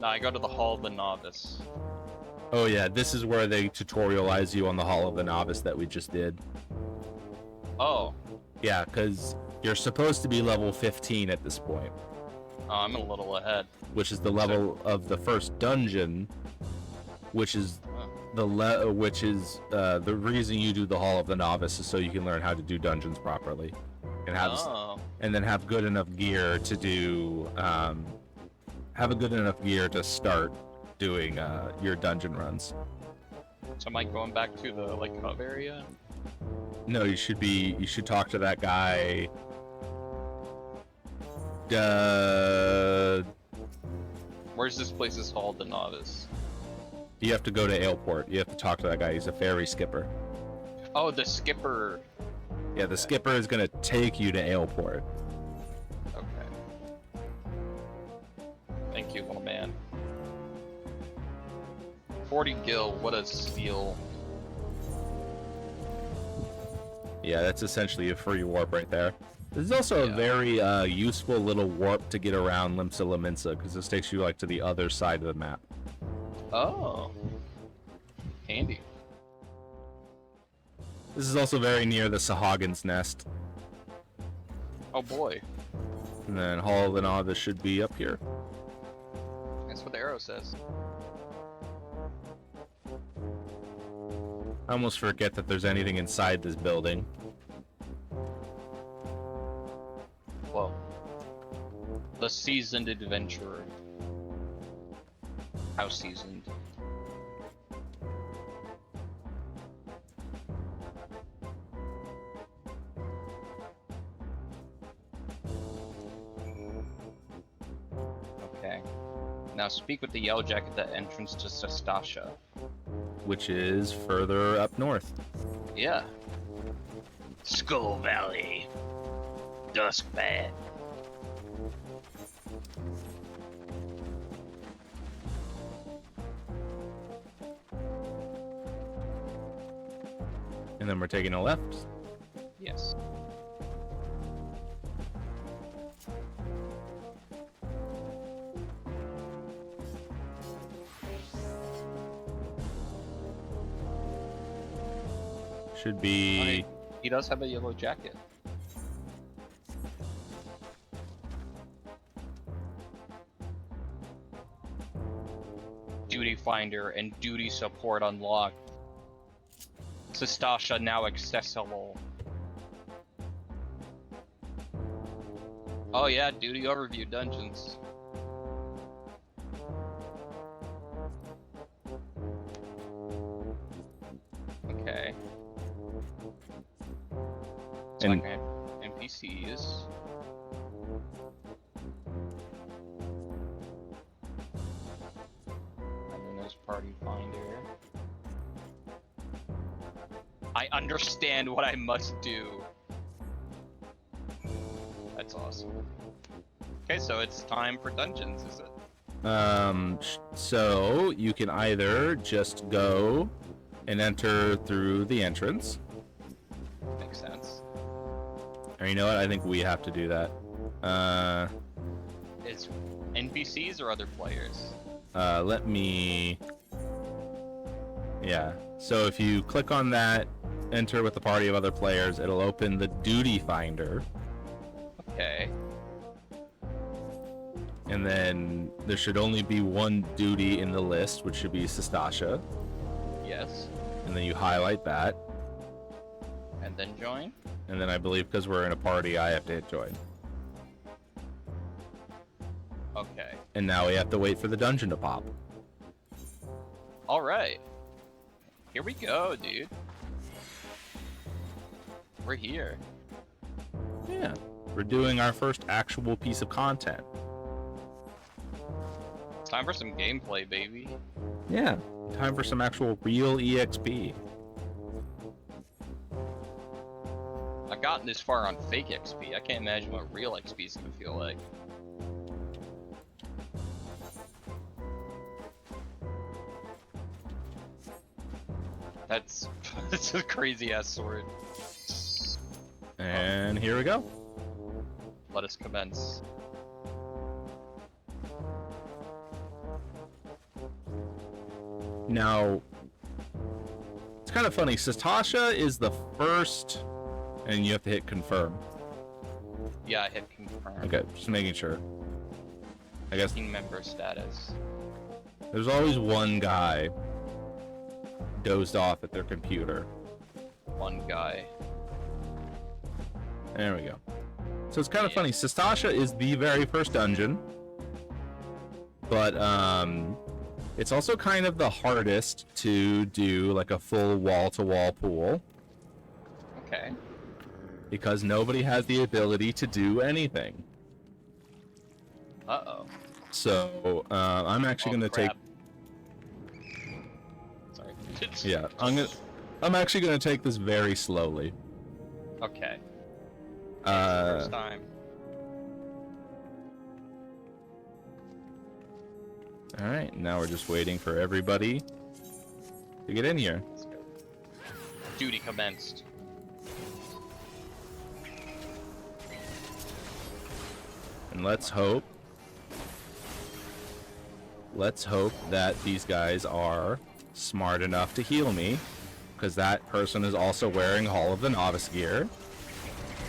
No, I go to the Hall of the Novice. Oh yeah, this is where they tutorialize you on the Hall of the Novice that we just did. Oh. Yeah, because you're supposed to be level 15 at this point. Oh, I'm a little ahead. Which is the level of the first dungeon, which is the reason you do the Hall of the Novice is so you can learn how to do dungeons properly, and then have good enough gear to do start doing your dungeon runs. So am I going back to the hub area? No, you should talk to that guy. Where's this place's Hall of the Novice? You have to go to Aleport. You have to talk to that guy. He's a ferry skipper. Oh, the skipper. Yeah, the skipper is gonna take you to Aleport. Okay. Thank you, little man. 40 gil, what a steal. Yeah, that's essentially a free warp right there. This is also a very useful little warp to get around Limsa Laminsa, because this takes you to the other side of the map. Oh. Handy. This is also very near the Sahagins nest. Oh boy. And then Hall of the Novice should be up here. That's what the arrow says. I almost forget that there's anything inside this building. Whoa. The seasoned adventurer. How seasoned? Okay. Now speak with the Yellowjack at the entrance to Sastasha. Which is further up north. Yeah. Skull Valley. Dusk Bad. And then we're taking a left. Yes. Should be... He does have a yellow jacket. Duty Finder and Duty Support unlocked. Sastasha now accessible. Oh yeah, Duty Overview Dungeons. Okay. And NPCs. And then there's Party Finder. I understand what I must do. That's awesome. Okay, so it's time for dungeons, is it? So you can either just go and enter through the entrance. Makes sense. Or you know what? I think we have to do that. It's NPCs or other players? Let me... Yeah. So if you click on that, enter with a party of other players, it'll open the Duty Finder. Okay. And then there should only be one duty in the list, which should be Sastasha. Yes. And then you highlight that. And then join? And then I believe because we're in a party, I have to hit join. Okay. And now we have to wait for the dungeon to pop. Alright. Here we go, dude. We're here. Yeah. We're doing our first actual piece of content. It's time for some gameplay, baby. Yeah. Time for some actual real EXP. I've gotten this far on fake XP. I can't imagine what real XP is gonna feel like. That's a crazy ass sword. And here we go. Let us commence. Now, it's kind of funny. Sastasha is the first, and you have to hit confirm. Yeah, I hit confirm. Okay, just making sure. I guess Team member status. there's always one guy dozed off at their computer. One guy. There we go. So it's kind of funny. Sastasha is the very first dungeon, but it's also kind of the hardest to do like a full wall-to-wall pool. Okay. Because nobody has the ability to do anything. Uh-oh. So I'm actually going to take. Sorry. Yeah, I'm actually going to take this very slowly. Okay. First time. All right, now we're just waiting for everybody to get in here. Let's go. Duty commenced. And let's hope that these guys are smart enough to heal me, because that person is also wearing Hall of the Novice gear.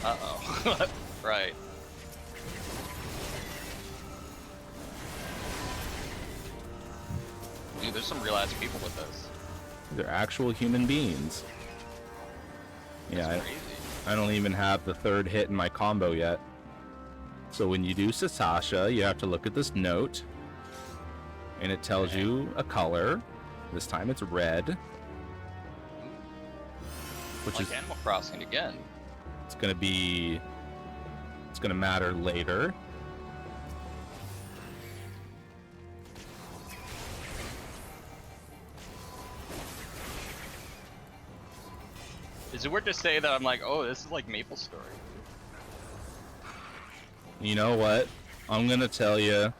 Uh-oh. Right. Dude, there's some real-ass people with this. They're actual human beings. Yeah, That's crazy. I don't even have the third hit in my combo yet. So when you do Sastasha, you have to look at this note, and it tells you a color. This time it's red, which like is Animal Crossing again. it's gonna matter later. Is it weird to say that I'm like, oh, this is like Maple Story? You know what? I'm gonna tell you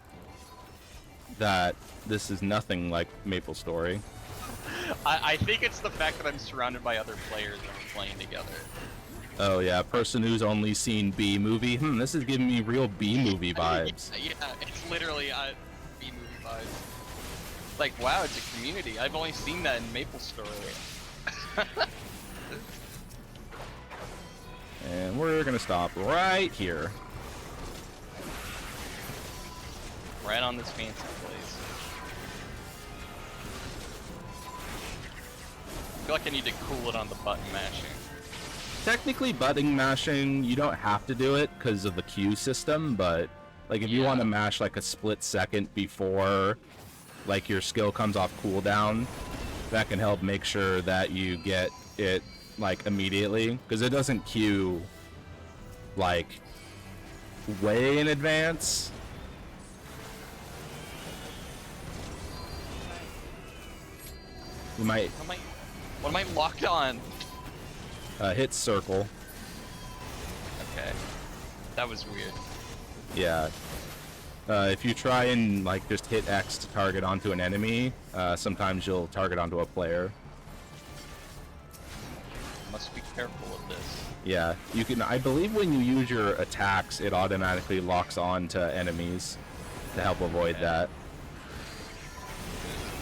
that this is nothing like Maple Story. I think it's the fact that I'm surrounded by other players and we're playing together. Oh yeah, person who's only seen B movie. This is giving me real B movie vibes. Yeah, it's literally B movie vibes. Like, wow, it's a community. I've only seen that in Maple Story. And we're gonna stop right here. Right on this fancy place. I feel like I need to cool it on the button mashing. Technically, button mashing, you don't have to do it because of the queue system, but like if you want to mash like a split second before like your skill comes off cooldown, that can help make sure that you get it like immediately, because it doesn't queue like way in advance. You might What am I locked on? hit circle. Okay. That was weird. Yeah. If you try and like just hit X to target onto an enemy, sometimes you'll target onto a player. Must be careful with this. Yeah, you can. I believe when you use your attacks, it automatically locks on to enemies to help avoid that.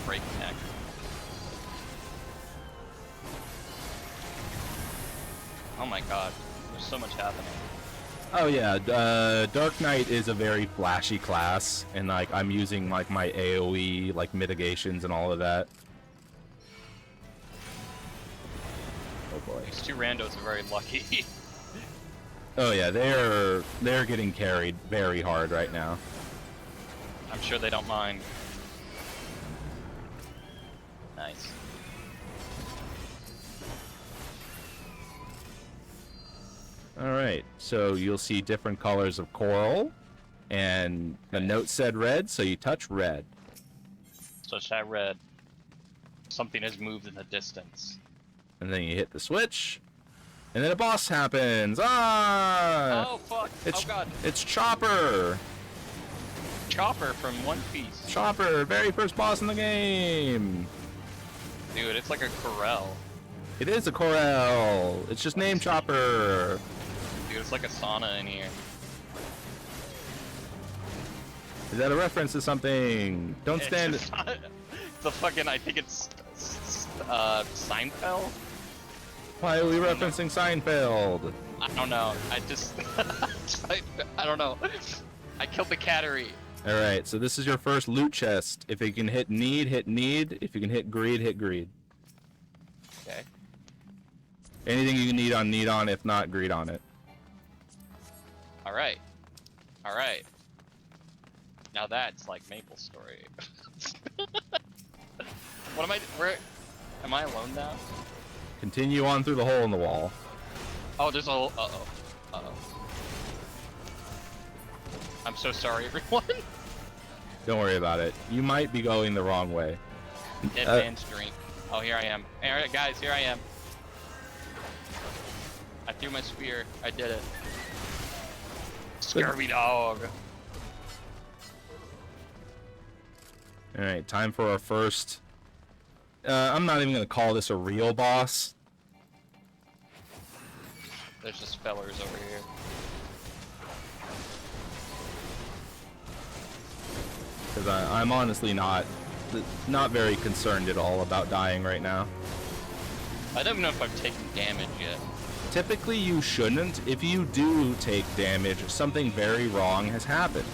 Breakneck. Oh my god, there's so much happening. Oh yeah, Dark Knight is a very flashy class, and like I'm using like my AoE like mitigations and all of that. Oh boy. These two randos are very lucky. Oh yeah, they're getting carried very hard right now. I'm sure they don't mind. Nice. Alright, so you'll see different colors of coral, and the note said red, so you touch red. Such that red. Something has moved in the distance. And then you hit the switch, and then a boss happens! Ah! Oh fuck! It's, oh god! It's Chopper! Chopper from One Piece. Chopper, very first boss in the game! Dude, it's like a Corel. It is a Corel! It's just named Chopper! Dude, it's like a sauna in here. Is that a reference to something? Don't stand. It's the fucking, I think it's Seinfeld? Why are we referencing Seinfeld? I don't know. I just I don't know. I killed the cattery. All right, so this is your first loot chest. If you can hit need, hit need. If you can hit greed, hit greed. Okay. Anything you need on. If not, greed on it. All right. All right. Now that's like Maple Story. What am I? Where? Am I alone now? Continue on through the hole in the wall. Oh, there's a hole. Uh-oh. Uh-oh. I'm so sorry, everyone. Don't worry about it. You might be going the wrong way. Dead man's drink. Oh, here I am. All right, guys, here I am. I threw my spear. I did it. Scurvy dog. All right, time for our first. I'm not even gonna call this a real boss. There's just fellers over here. Because I'm honestly not very concerned at all about dying right now. I don't know if I've taken damage yet. Typically you shouldn't. If you do take damage, something very wrong has happened.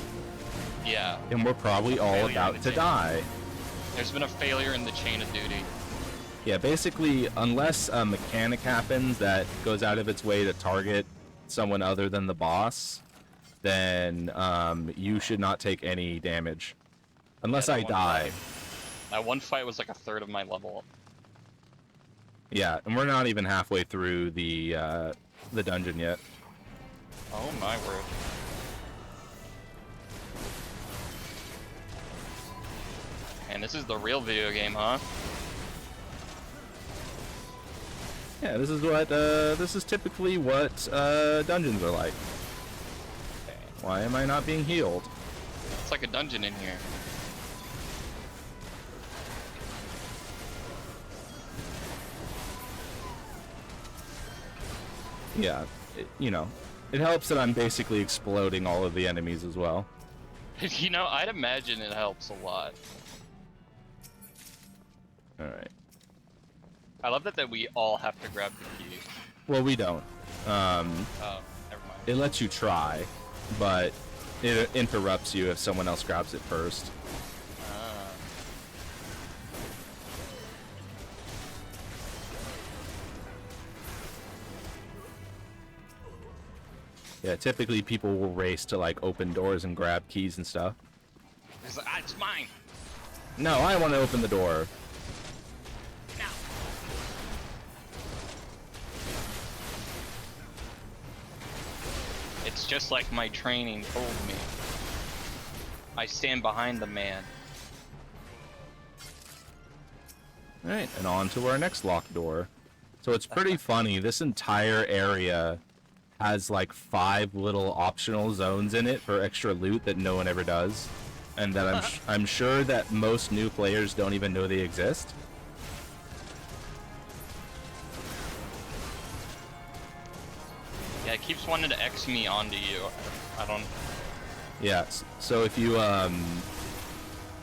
Yeah. And we're probably all about to die. There's been a failure in the chain of duty. Yeah, basically, unless a mechanic happens that goes out of its way to target someone other than the boss, then you should not take any damage. Unless I die. That one fight was like a third of my level. Yeah, and we're not even halfway through the dungeon yet. Oh my word. And this is the real video game, huh? Yeah, this is typically what dungeons are like. Okay. Why am I not being healed? It's like a dungeon in here. Yeah, it helps that I'm basically exploding all of the enemies as well. You know, I'd imagine it helps a lot. Alright. I love that we all have to grab the key. Well, we don't. Oh, never mind. It lets you try, but it interrupts you if someone else grabs it first. Yeah, typically people will race to like open doors and grab keys and stuff. It's like, it's mine. No, I want to open the door. No. It's just like my training told me. I stand behind the man. Alright, and on to our next locked door. So it's pretty funny. This entire area has like 5 little optional zones in it for extra loot that no one ever does, and that I'm sure that most new players don't even know they exist. Yeah, it keeps wanting to X me onto you. I don't. Yeah, so if you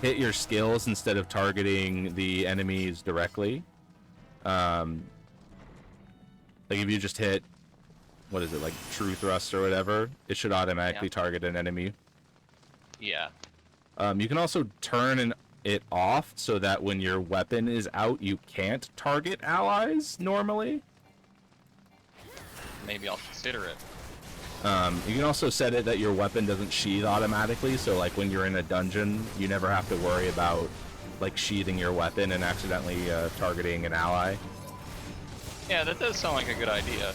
hit your skills instead of targeting the enemies directly, like if you just hit, what is it, like true thrust or whatever, it should automatically target an enemy. Yeah. You can also turn it off so that when your weapon is out, you can't target allies normally. Maybe I'll consider it. You can also set it that your weapon doesn't sheath automatically, so like when you're in a dungeon, you never have to worry about like sheathing your weapon and accidentally targeting an ally. Yeah, that does sound like a good idea.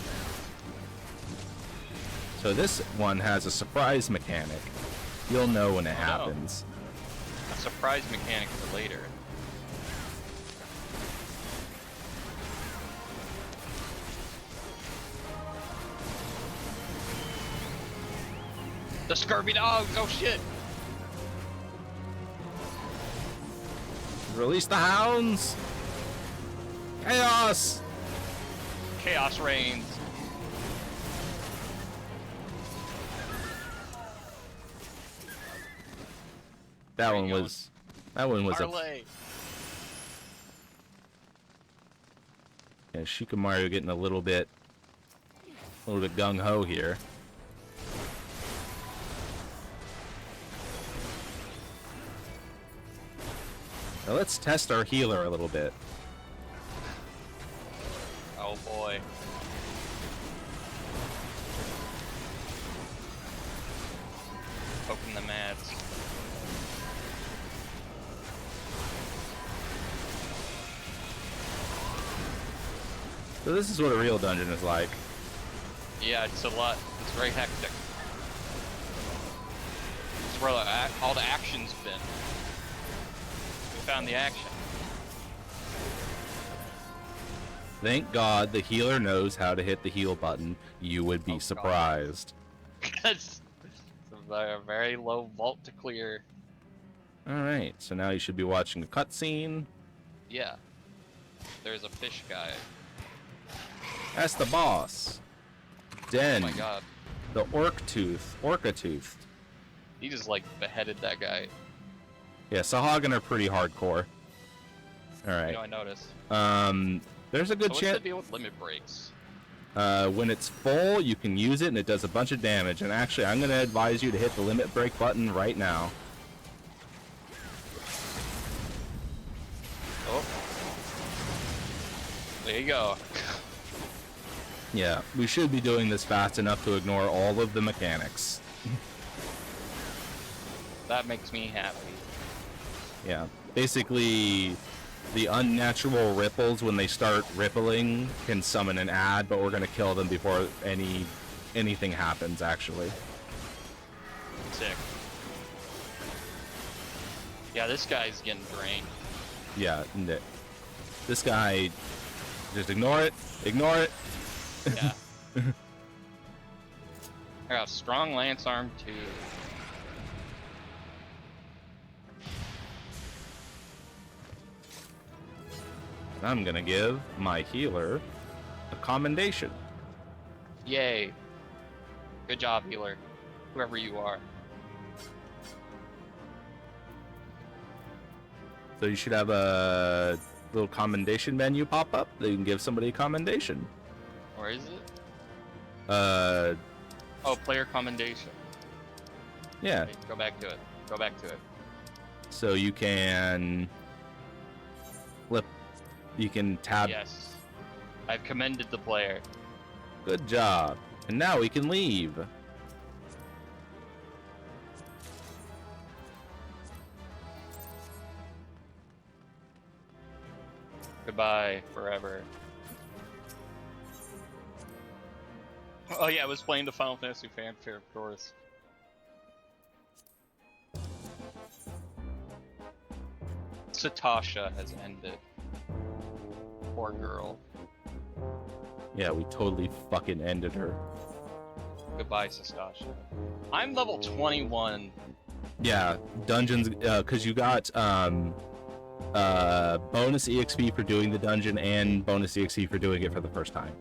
So this one has a surprise mechanic. You'll know when it happens. A surprise mechanic for later. The scurvy dogs! Oh shit! Release the hounds! Chaos! Chaos reigns. That one was Parlay. Yeah, Shikamaru getting a little bit gung-ho here. Now let's test our healer a little bit. Oh boy. Poking the mats. So this is what a real dungeon is like. Yeah, it's a lot. It's very hectic. It's where all the action's been. We found the action. Thank God the healer knows how to hit the heal button. You would be surprised. That's a very low vault to clear. Alright, so now you should be watching a cutscene. Yeah. There's a fish guy. That's the boss. Den. Oh my god. The Orca Tooth. He just like beheaded that guy. Yeah, Sahagin are pretty hardcore. Alright. You know, I noticed. There's a good What's chance. the deal with limit breaks? When it's full, you can use it and it does a bunch of damage. And actually, I'm going to advise you to hit the limit break button right now. Oh. There you go. Yeah, we should be doing this fast enough to ignore all of the mechanics. That makes me happy. Yeah, basically, the unnatural ripples, when they start rippling, can summon an ad, but we're going to kill them before anything happens, actually. Sick. Yeah, this guy's getting drained. Yeah, this guy, just ignore it, ignore it. Yeah. I got strong lance arm too. I'm gonna give my healer a commendation. Yay. Good job, healer. Whoever you are. So you should have a little commendation menu pop up that you can give somebody a commendation. Or is it? Oh, Player commendation. yeah. Wait, go back to it. Go back to it. So you can flip, you can tab. Yes. I've commended the player. Good job. And now we can leave. Goodbye, forever. Oh yeah, I was playing the Final Fantasy fanfare, of course. Sastasha has ended. Poor girl. Yeah, we totally fucking ended her. Goodbye, Sastasha. I'm level 21. Yeah, dungeons, cause you got, bonus EXP for doing the dungeon and bonus EXP for doing it for the first time.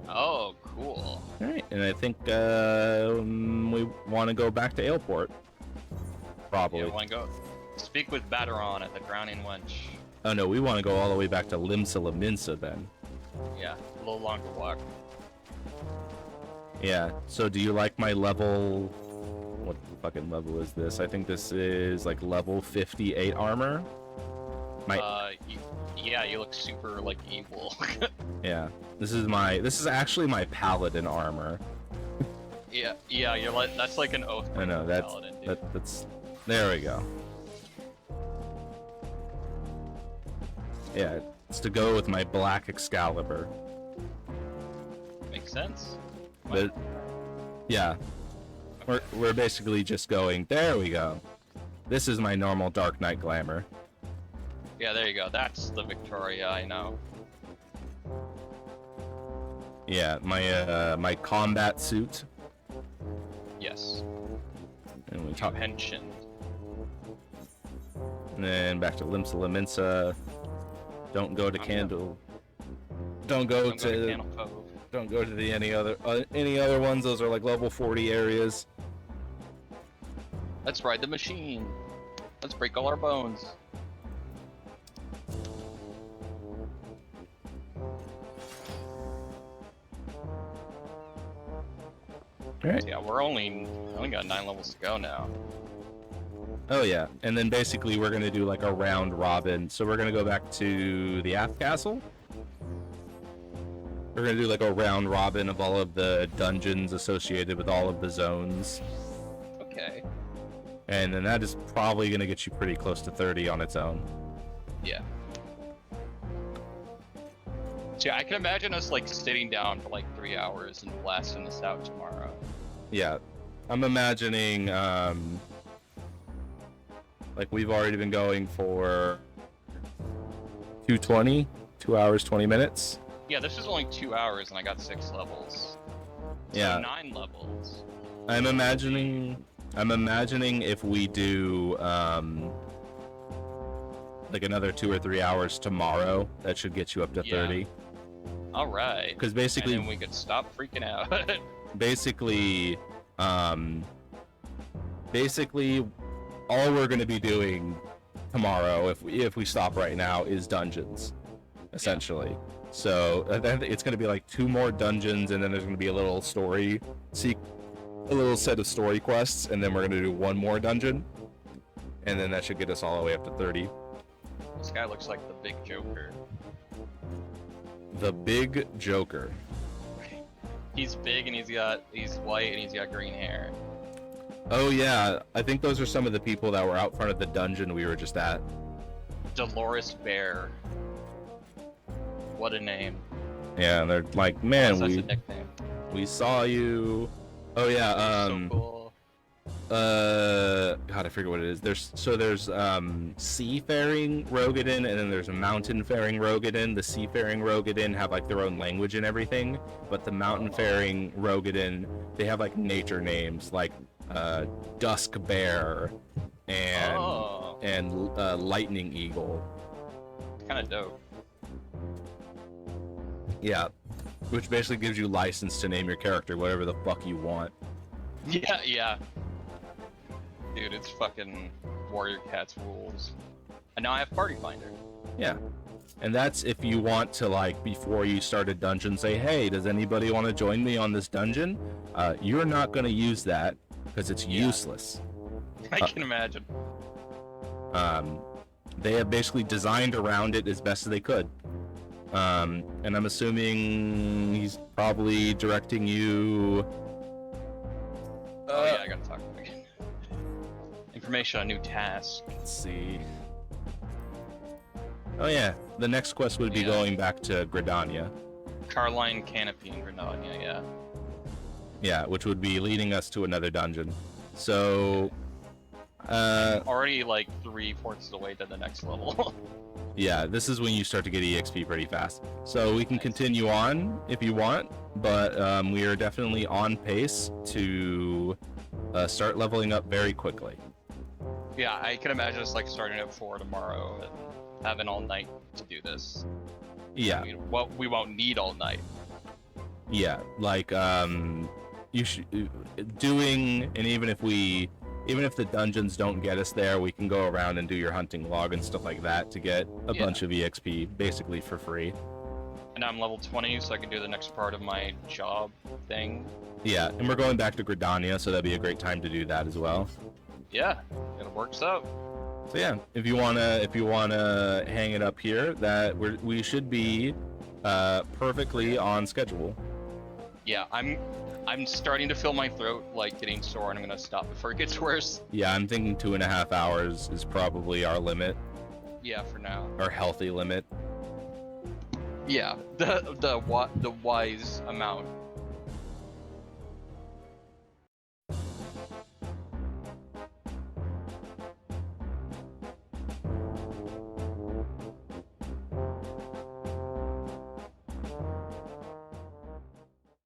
Oh, cool. Alright, and I think, we want to go back to Aleport. Probably. Yeah, I want to go speak with Bateron at the Drowning Wench. Oh no, we want to go all the way back to Limsa Laminsa then. Yeah, a little longer walk. Yeah, so do you like my level... What fucking level is this? I think this is like level 58 armor. Yeah, you look super, like, evil. Yeah, this is actually my paladin armor. Yeah, you're like, that's like an oath. I know, paladin, dude. that's... There we go. Yeah, it's to go with my black Excalibur. Makes sense. But, yeah. We're basically just going, there we go. This is my normal Dark Knight glamour. Yeah, there you go. That's the Victoria I know. Yeah, my combat suit. Yes. And we You talk. pensioned. And then back to Limsa Laminsa. Don't go to Candle. Don't go to Candle Cove. Don't go to the any other ones. Those are like level 40 areas. Let's ride the machine. Let's break all our bones. Alright. Yeah, we only got 9 levels to go now. Oh yeah, and then basically we're gonna do like a round robin. So we're gonna go back to the Aft Castle. We're gonna do like a round robin of all of the dungeons associated with all of the zones. Okay. And then that is probably gonna get you pretty close to 30 on its own. Yeah. So yeah, I can imagine us like sitting down for like 3 hours and blasting this out tomorrow. Yeah, I'm imagining like we've already been going for 2 hours 20 minutes. Yeah, this is only 2 hours and I got 6 levels. So Yeah. 9 levels. I'm imagining if we do like another 2 or 3 hours tomorrow, that should get you up to 30. All right. Because basically, and then we could stop freaking out. basically, all we're gonna be doing tomorrow, if we stop right now, is dungeons, essentially. So it's gonna be like 2 more dungeons, and then there's gonna be a little story, a little set of story quests, and then we're gonna do 1 more dungeon, and then that should get us all the way up to 30. This guy looks like the big Joker. The Big Joker. He's big and he's white and he's got green hair. Oh yeah, I think those are some of the people that were out front of the dungeon we were just at. Dolores Bear. What a name. Yeah, they're like, man, That's a nickname. we saw you. Oh yeah, So cool. God, I forget what it is. There's seafaring Rogadin, and then there's a mountain-faring Rogadin. The seafaring Rogadin have like their own language and everything, but the mountain-faring Rogadin, they have like nature names like Dusk Bear and Lightning Eagle. Kind of dope. Yeah, which basically gives you license to name your character whatever the fuck you want. Yeah, yeah. Dude, it's fucking Warrior Cats rules. And now I have Party Finder. Yeah. And that's if you want to, like, before you start a dungeon, say, hey, does anybody want to join me on this dungeon? You're not going to use that because it's useless. I can imagine. They have basically designed around it as best as they could. And I'm assuming he's probably directing you... Oh yeah, I gotta talk to him again. Information on new task. Let's see. Oh yeah, the next quest would be going back to Gridania. Carline Canopy in Gridania, yeah. Yeah, which would be leading us to another dungeon. So... already like 3/4 of the way to the next level. Yeah, this is when you start to get EXP pretty fast. So we can continue on if you want, but we are definitely on pace to start leveling up very quickly. Yeah, I can imagine us like starting at 4 tomorrow and having all night to do this. Yeah. I mean, well, we won't need all night. Yeah, like you should doing, and even if the dungeons don't get us there, we can go around and do your hunting log and stuff like that to get a bunch of EXP basically for free. And I'm level 20, so I can do the next part of my job thing. Yeah, and we're going back to Gridania, so that'd be a great time to do that as well. Yeah, it works out. So yeah, if you wanna hang it up here, that we should be perfectly on schedule. Yeah, I'm starting to feel my throat like getting sore, and I'm gonna stop before it gets worse. Yeah, I'm thinking 2.5 hours is probably our limit. Yeah, for now. Our healthy limit. Yeah, the wise amount